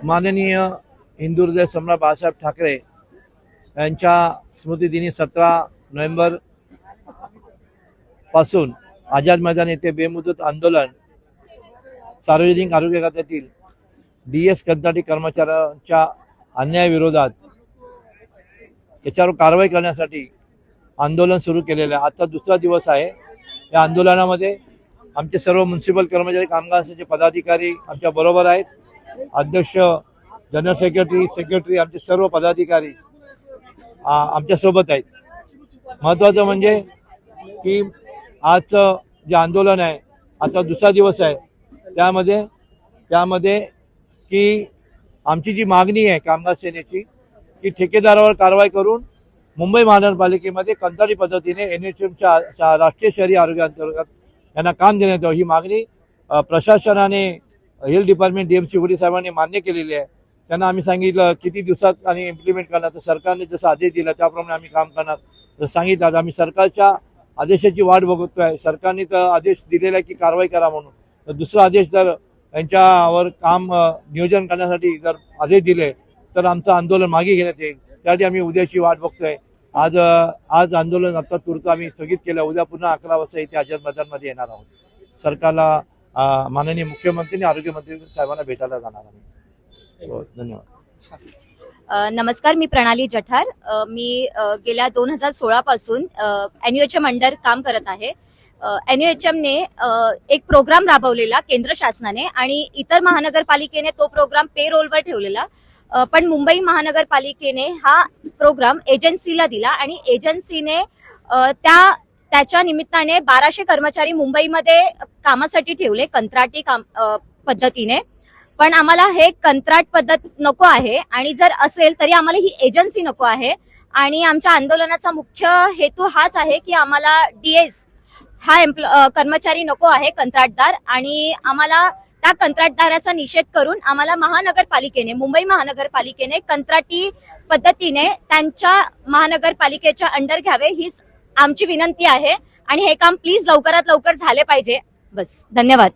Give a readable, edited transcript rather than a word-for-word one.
माननीय हिंदू हृदय सम्राट बाळासाहेब ठाकरे यांच्या स्मृतिदिनी 17 नोव्हेंबर पासून आझाद मैदान येथे बेमुदत आंदोलन सार्वजनिक आरोग्य खात्यातील DS कंत्राटी कर्मचाऱ्यांच्या अन्यायाविरोधात त्याच्यावर कारवाई करण्यासाठी आंदोलन सुरू केलेलं आहे। आता दुसरा दिवस आहे। या आंदोलनामध्ये आमचे सर्व म्युनिसिपल कर्मचारी कामगार संघाचे पदाधिकारी आमच्या बरोबर आहेत। अध्यक्ष, जनरल सेक्रेटरी आमचे सर्व पदाधिकारी आमच्या सोबत आहेत। महत्त्वाचं म्हणजे की आजचं जे आंदोलन आहे, आता दुसरा दिवस आहे, त्यामध्ये की आमची जी मागणी आहे कामगार सेनेची की ठेकेदारावर कारवाई करून मुंबई महानगरपालिकेमध्ये कंत्राटी पद्धतीने NHMच्या राष्ट्रीय शहरी आरोग्य अंतर्गत यांना काम देण्यात यावं, ही मागणी प्रशासनाने हेल्थ डिपार्टमेंट DMC साहेबांनी मान्य केलेली आहे। त्यांना आम्ही सांगितलं किती दिवसात आणि इम्प्लिमेंट करणार, तर सरकारने जसं आदेश दिला त्याप्रमाणे आम्ही काम करणार जसं सांगितलं। आम्ही सरकारच्या आदेशाची वाट बघतोय। सरकारने तर आदेश दिलेला आहे की कारवाई करा म्हणून, तर दुसरा आदेश जर यांच्यावर काम नियोजन करण्यासाठी जर आदेश दिले तर आमचं आंदोलन मागे घेण्यात येईल। त्यासाठी आम्ही उद्याची वाट बघतोय। आज आंदोलन आता तूर्त आम्ही स्थगित केलं। उद्या पुन्हा 11 वाजता इथे आझाद मैदानमध्ये येणार आहोत। सरकारला माननीय मुख्यमंत्री आणि आरोग्यमंत्री साहेबांना भेटायला जाणार आम्ही। धन्यवाद। नमस्कार, मी प्रणाली जठार। मी गेल्या 2016 पासून NUHM अंडर काम करत आहे। NUHM ने एक प्रोग्राम राबवलेला केंद्र शासनाने आणि इतर महानगरपालिकेने तो प्रोग्राम पे रोलवर ठेवलेला, पण मुंबई महानगरपालिकेने हा प्रोग्राम एजन्सीला दिला आणि एजन्सीने त्याच्या निमित्ताने 1200 कर्मचारी मुंबईमध्ये कामासाठी ठेवले कंत्राटी काम पद्धतीने। पण आम्हाला हे कंत्राट पद्धत नको आहे आणि जर असेल तरी आम्हाला ही एजन्सी नको आहे। आणि आमच्या आंदोलनाचा मुख्य हेतू हाच आहे की आम्हाला DS हा कर्मचारी नको आहे, कंत्राटदार, आणि आम्हाला त्या कंत्राटदाराचा निषेध करून आम्हाला मुंबई महानगरपालिकेने कंत्राटी पद्धतीने त्यांच्या महानगरपालिकेच्या अंडर घ्यावे, हीच आमची विनंती आहे। आणि हे काम प्लीज लवकरात लवकर झाले पाहिजे। बस, धन्यवाद।